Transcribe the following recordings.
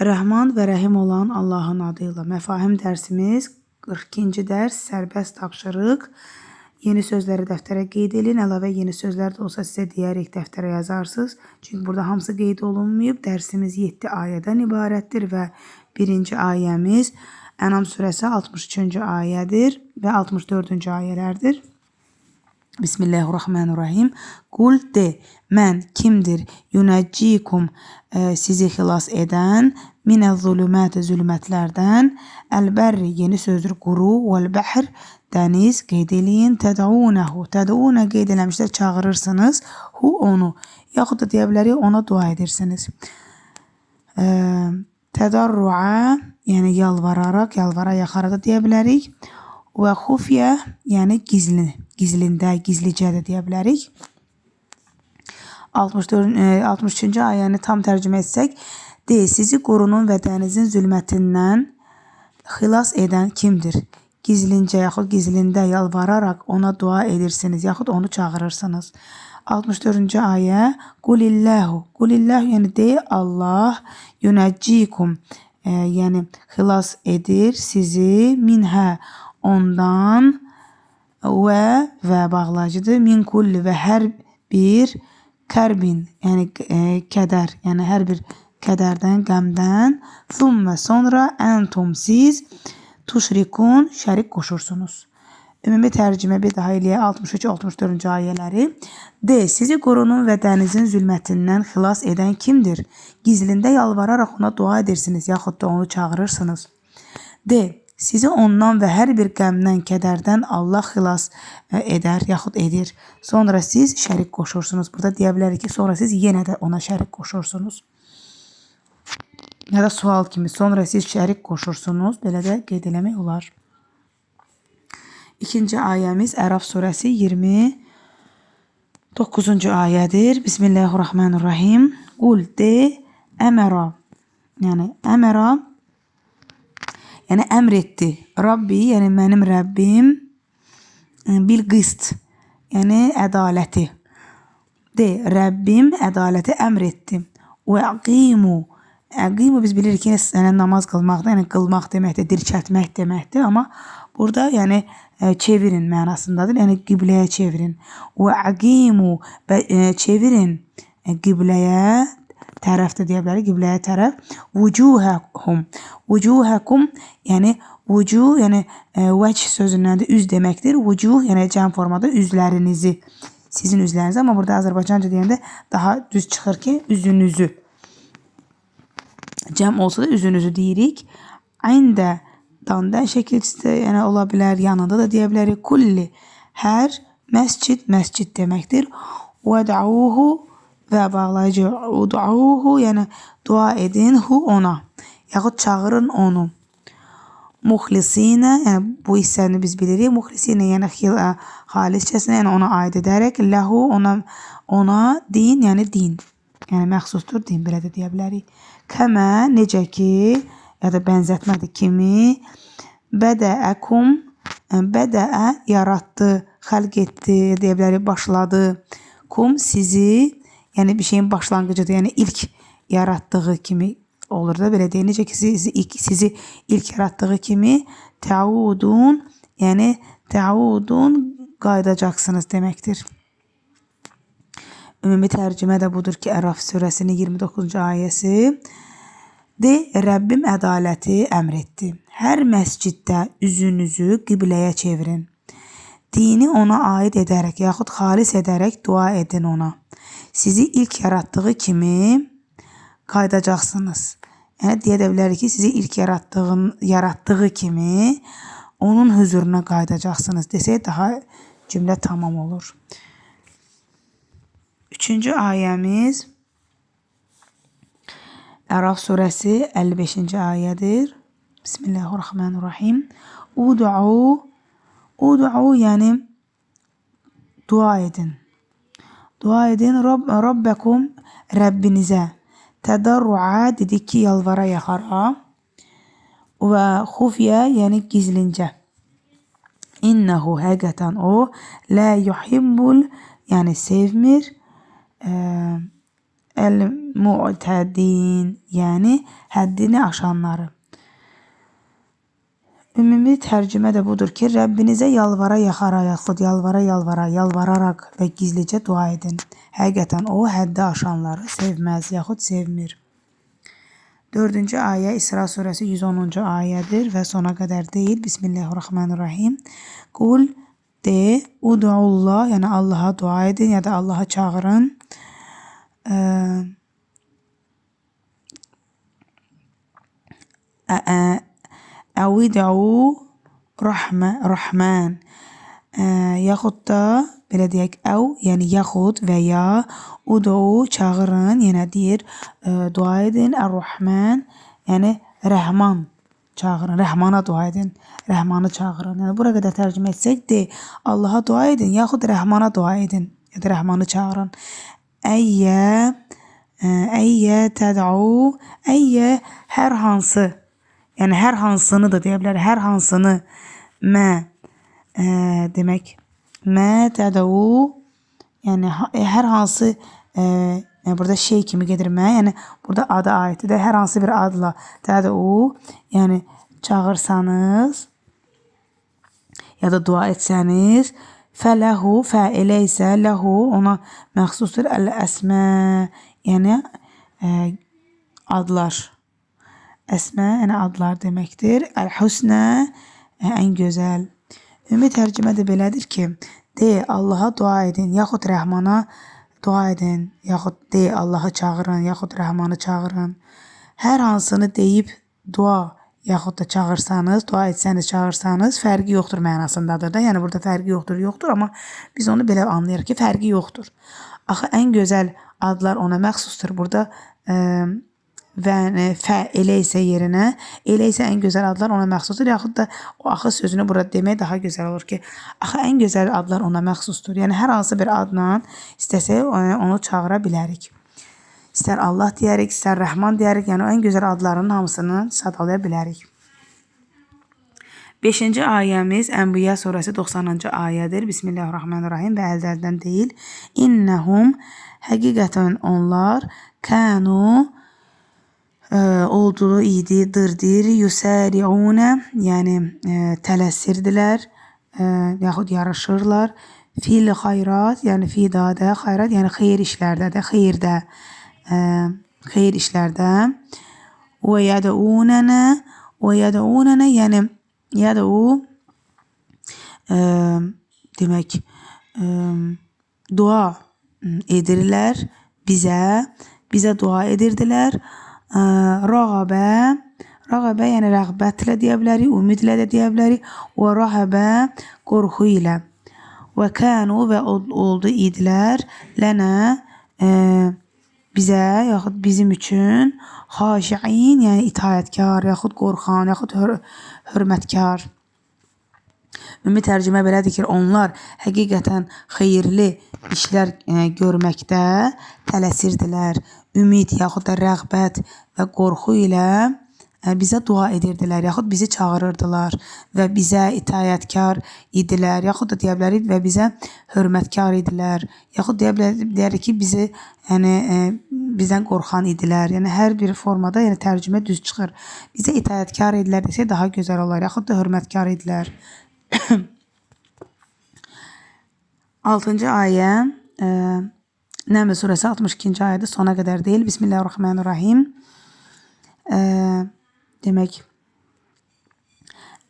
Rəhman və Rəhim olan Allahın adıyla. Məfahim dərsimiz 42-ci dərs sərbəst tapşırıq. Yeni sözləri dəftərə qeyd edin. Əlavə yeni sözlər də olsa sizə deyərək dəftərə yazarsınız. Çünki burada hamısı qeyd olunmayıb. Dərsimiz 7 ayədən ibarətdir və birinci ayəmiz Ənam surəsi 63-cü ayədir və 64-cü ayələrdir. Bismillahirrahmanirrahim. Qul de, mən kimdir? Yunəccikum, sizi xilas edən, minəz zulümət, zülmətlərdən, əlbərri, yeni sözdür, quru, vəl-bəhr, dəniz, qeyd eləyin, tədəunəhu, tədəunə qeyd eləmişlər, çağırırsınız, hu onu, yaxud da deyə bilərik, ona dua edirsiniz. Tədarru'a, yəni yalvararaq, yalvara yaxara da deyə bilərik. Və xufyə, yəni gizlində, gizlicə də deyə bilərik. 63-cü ayəni tam tərcümə etsək, de, sizi qurunun və dənizin zülmətindən xilas edən kimdir? Gizlincə, yaxud gizlində yalvararaq ona dua edirsiniz, yaxud onu çağırırsınız. 64-cü ayə, qulilləhu, qulilləhu, yəni de, Allah, yunəccikum, yəni xilas edir sizi, minhə, ondan, və bağlayıcıdır, min kulli və hər bir kərbin, yəni kədər, yəni hər bir kədərdən, qəmdən, thumma sonra əntum siz tuşrikun, şərik qoşursunuz. Ümumi tərcümə bir daha eləyək 63-64-cü ayələri. De, sizi qurunun və dənizin zülmətindən xilas edən kimdir? Gizlində yalvararaq ona dua edirsiniz, yaxud da onu çağırırsınız. De, sizi ondan və hər bir qəmdən, kədərdən Allah xilas edər, yaxud edir. Sonra siz şərik qoşursunuz. Burada deyə bilərik ki, sonra siz yenə də ona şərik qoşursunuz. Ya da sual kimi, sonra siz şərik qoşursunuz. Belə də qeyd eləmək olar. İkinci ayəmiz Əraf surəsi 29-cu ayədir. Bismillahirrahmanirrahim. Qul de, əməra, yəni əməra, yəni əmr etdi. Rabbi, yəni mənim Rəbbim, bil qist, yəni ədaləti. De, Rəbbim ədaləti əmr etdi. Və əqimu, əqimu biz bilirik ki, yəni namaz qılmaqda, yəni qılmaq deməkdir, dirçətmək deməkdir. Amma burada yəni çevirin mənasındadır, yəni qibləyə çevirin. Və əqimu, çevirin qibləyə, tərəfdə deyə bilərik, qibləyə tərəf. Vucuhəkum, vucuhəkum, yəni vucuh, yəni vəc sözündəndir, üz deməkdir. Vucuh, yəni cəm formada üzlərinizi, sizin üzlərinizi, amma burada Azərbaycanca deyəndə daha düz çıxır ki, üzünüzü. Cəm olsa da üzünüzü deyirik. Ayndə, dandan şəkilçisi yəni ola bilər, yanında da deyə bilərik. Kulli, hər, məscid, məscid deməkdir. Və da'uhu, və bağlayıcı ud'uhu, yəni dua edin hu ona, yaxud çağırın onu. Muxlisinə, yəni bu hissəni biz bilirik. Muxlisinə, yəni xaliscəsinə, yəni ona aid edərək, ləhu, ona din, yəni din. Yəni məxsusdur din, belə də deyə bilərik. Kəmə, necə ki, ya da bənzətmədir kimi, bədəəkum, bədəə, yaratdı, xəlq etdi, deyə bilərik, başladı. Kum, sizi, yəni bir şeyin başlanğıcıdır, yəni ilk yaratdığı kimi olur da, belə deyək. Necə ki, sizi ilk yaratdığı kimi təudun, yəni təudun qayıdacaqsınız deməkdir. Ümumi tərcümə də budur ki, Əraf surəsinin 29-cu ayəsi. De, Rəbbim ədaləti əmr etdi. Hər məsciddə üzünüzü qibləyə çevirin. Dini ona aid edərək, yaxud xalis edərək dua edin ona. Sizi ilk yaratdığı kimi qaydacaqsınız. Yəni, deyə də bilərik ki, sizi ilk yaratdığı kimi onun huzuruna qaydacaqsınız desək, daha cümlə tamam olur. Üçüncü ayəmiz Əraf surəsi 55-ci ayədir. Bismillahirrahmanirrahim. Ud'u, yəni dua edin. Dua edin Rabbəkum, Rəbbinizə. Tədarru'a, dedik ki, yalvara yaxara. Və xufyə, yəni gizlincə. İnnəhu, həqiqətən o, lə yuhibbul, yəni sevmir, el-mu'tədin, yəni həddini aşanları. Ümumi tərcümə də budur ki, Rəbbinizə yalvara yaxara, yaxud yalvararaq və gizlicə dua edin. Həqiqətən o həddi aşanları sevməz, yaxud sevmir. 4-cü ayə İsra surəsi 110-cu ayədir və sona qədər deyil. Bismillahirrahmanirrahim. Qul de, ud'ullah, yəni Allaha dua edin ya da Allaha çağırın. Əvid'u Rahman. Yaxud da belə deyək, yəni yaxud və ya ud'u çağırın, yəni deyir, dua edin. Ar-Rahman, yəni Rəhman çağırın, Rəhmana dua edin, Rəhmanı çağırın. Yəni bura qədər tərcümə etsək, de, Allaha dua edin, yaxud Rəhmana dua edin, ya da Rəhmanı çağırın. Əyyə təd'u, əyyə hər hansı, yəni hər hansını da deyə bilər, hər hansını, demək, təd'u, yəni hər hansı, yəni burada şey kimi gedir, yəni burada ada aiddir, hər hansı bir adla təd'u, yəni çağırsanız ya da dua etsəniz, fələhu, fəilə isə ləhu, ona məxsusdur, əl-əsmə, yəni adlar. Əsmə, yəni adlar deməkdir. Əl-husnə, ən gözəl. Ümumi tərcümə də belədir ki, de, Allaha dua edin, yaxud Rəhmana dua edin, yaxud de, Allahı çağırın, yaxud Rəhmanı çağırın. Hər hansını deyib dua, yaxud da çağırsanız, dua etsəniz, çağırsanız, fərqi yoxdur mənasındadır da. Yəni burada fərqi yoxdur, amma biz onu belə anlayırıq ki, fərqi yoxdur. Axı ən gözəl adlar ona məxsusdur. Burada və fə elə isə yerinə, elə isə ən gözəl adlar ona məxsusdur, yaxud da o axı sözünü burada demək daha gözəl olur ki, axı ən gözəl adlar ona məxsusdur. Yəni hər hansı bir adla istəsək onu çağıra bilərik. İstər Allah deyərik, istər Rəhman deyərik, yəni ən gözəl adlarının hamısını sadalaya bilərik. 5-ci ayəmiz Ənbiya surəsi 90-cı ayədir. Bismillahirrahmanirrahim və əldən deyil. İnnəhum, həqiqətən onlar, kənu, olduğu idi, dırdır, yusəri'unə, yəni tələsirdilər, yaxud yarışırlar, fil xayrat, yəni fidadə, xayrat, yəni xeyir işlərdə də, xeyir işlərdə, və yədəunənə, yəni yədəu, demək, dua edirlər bizə dua edirdilər. Rəğəbə, yəni rəğbətlə deyə bilərik, ümidlə də deyə bilərik. Və rəhəbə, qorxu ilə. Və kənu, və oldu idilər, lənə, bizə, yaxud bizim üçün, xaşiin, yəni itayətkar, yaxud qorxan, yaxud hörmətkar. Ümumi tərcümə belədir ki, onlar həqiqətən xeyirli işlər görməkdə tələsirdilər. Ümid, yaxud da rəğbət və qorxu ilə bizə dua edirdilər, yaxud bizi çağırırdılar və bizə itayətkar idilər, yaxud da deyə bilərik və bizə hörmətkar idilər, yaxud deyə bilərik ki, bizi, yəni bizdən qorxan idilər. Yəni hər bir formada, yəni tərcümə düz çıxır. Bizə itayətkar idilər desə daha gözəl olar, yaxud da hörmətkar idilər. 6-cı ayə Nəml surəsi 62-ci ayədə sona qədər deyil. Bismillahirrahmanirrahim. Demək,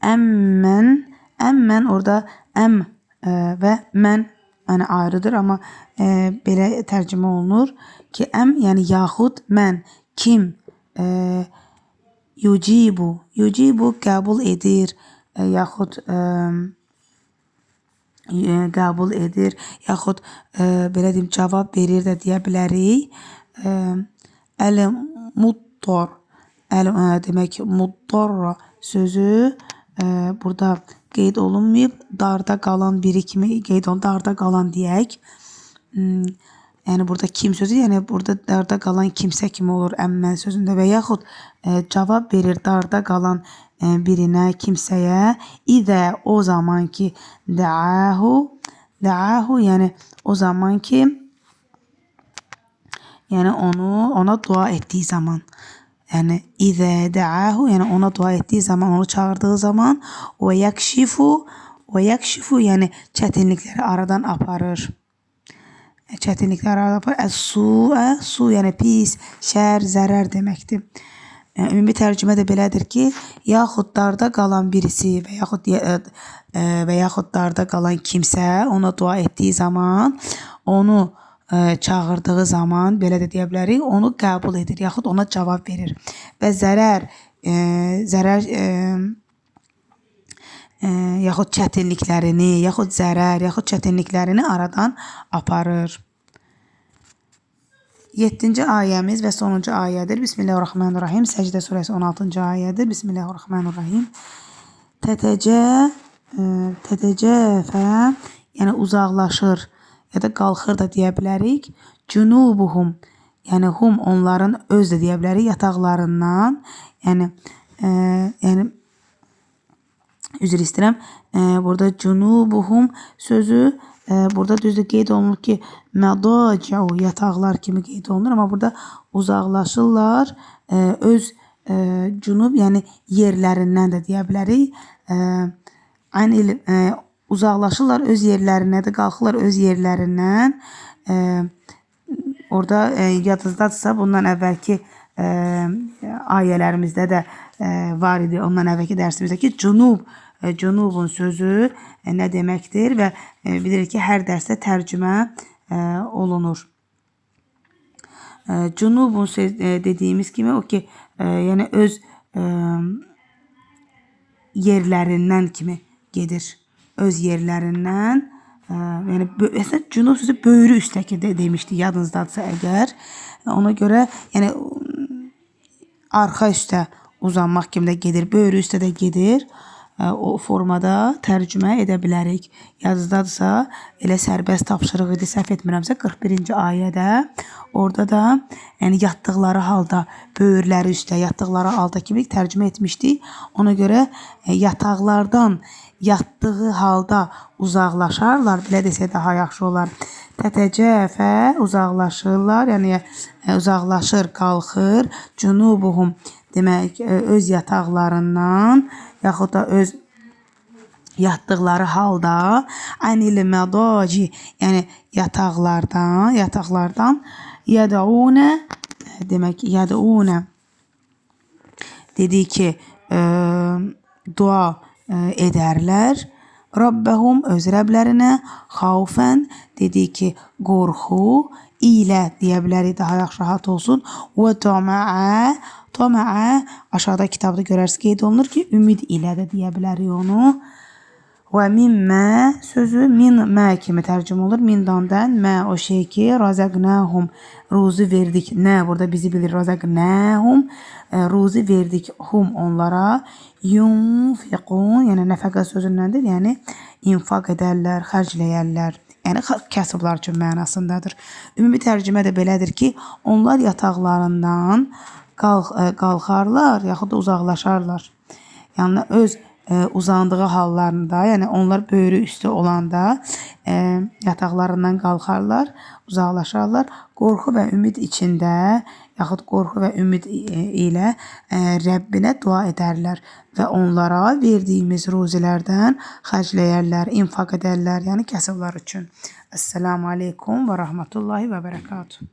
əmmən orada və mən yəni ayrıdır, amma belə tərcümə olunur ki, yəni yaxud mən, kim, yucibu qəbul edir, yaxud qəbul edir, yaxud belə deyim, cavab verir də deyə bilərik. Əl-muttor, demək, muttorra sözü burada qeyd olunmayıb, darda qalan biri kimi qeyd olunur, darda qalan deyək. Yəni burada kim sözü, yəni burada darda qalan kimsə kimi olur əmmən sözündə və yaxud cavab verir darda qalan birinə, kimsəyə. İdə, o zaman ki, dəahu, yəni o zaman ki, yani ona dua ettiği zaman. Yani İze da'ahu, yani ona dua ettiği zaman, onu çağırdığı zaman, ve yakşifu yani çətinlikləri aradan aparır. Çətinlikləri aradan aparır. Su yani pis, şər, zərər deməkdir. Ümumi tərcümə də belədir ki, yaxud darda qalan birisi və yaxud darda qalan kimsə ona dua etdiği zaman, onu çağırdığı zaman, belə də deyə bilərik, onu qəbul edir, yaxud ona cavab verir və yaxud çətinliklərini, yaxud zərər, yaxud çətinliklərini aradan aparır. 7-ci ayəmiz və sonuncu ayədir. Bismillahirrahmanirrahim. Səcdə surəsi 16-cı ayədir. Bismillahirrahmanirrahim. Tətəcəfə yəni uzaqlaşır ya da qalxır da deyə bilərik. Cunubuhum yəni hum onların öz də deyə bilərik yataqlarından. Yəni üzr istəyirəm. Burada cunubuhum sözü burada düzdür qeyd olunur ki, mədaciu yataqlar kimi qeyd olunur, amma burada uzaqlaşırlar öz cunub yəni yerlərindən də deyə bilərik. Uzaqlaşırlar öz yerlərindən də, qalxırlar öz yerlərindən. Orada yadınızdadırsa bundan əvvəlki ayələrimizdə də var idi. Ondan əvvəlki dərsimizdə ki, cunubun sözü nə deməkdir və bilirik ki, hər dərsdə tərcümə olunur. Cunubun dediyimiz kimi o ki, yəni öz yerlərindən kimi gedir. Öz yerlərindən. Yəni əslində cunub sözü böyrü üstəki demişdi yadınızdadırsa əgər. Ona görə yəni arxa üstə uzanmaq kimi də gedir, böyrü üstə də gedir. O formada tərcümə edə bilərik. Yadınızdadırsa elə sərbəst tapşırıq idi, səhv etmirəmsə 41-ci ayədə. Orada da yəni yatdıqları halda, böyürləri üstə yatdıqları halda kimi tərcümə etmişdik. Ona görə yataqlardan yatdığı halda uzaqlaşarlar, belə desə daha yaxşı olar. Tətəcəfə uzaqlaşırlar, yəni uzaqlaşır, qalxır. Cunubuhum demək öz yataqlarından, yaxud da öz yatdıqları halda, anil mədaci yəni yataqlardan yədəunə demək yədəunə dedi ki dua edərlər. Rabbəhum öz Rəblərinə, xavfən dedi ki qorxu ilə deyə bilərik, daha yaxşı rahat olsun. Və tama'a aşağıda kitabda görərsiniz qeyd olunur ki, ümid ilə də deyə bilərik onu. Və mimmə sözü mə kimi tərcümə olur. Mindandan mə o şey ki, razaqnahum ruzu verdik. Nə burada bizi bilir, razaqnahum ruzu verdik hum onlara. Yunfiqun yəni nəfəqə sözündəndir. Yəni infaq edərlər, xərcləyərlər. Yəni kasıblar üçün mənasındadır. Ümumi tərcümə də belədir ki, onlar yataqlarından qalxarlar, yaxud da uzaqlaşarlar. Yəni öz uzandığı hallarında, yəni onlar böyrü üstü olanda yataqlarından qalxarlar, uzaqlaşarlar. Qorxu və ümid içində, yaxud qorxu və ümid ilə Rəbbinə dua edərlər və onlara verdiyimiz ruzilərdən xərcləyərlər, infaq edərlər, yəni kasıblar üçün. Esselamu aleykum və rahmetullahi və bərəkatuhu.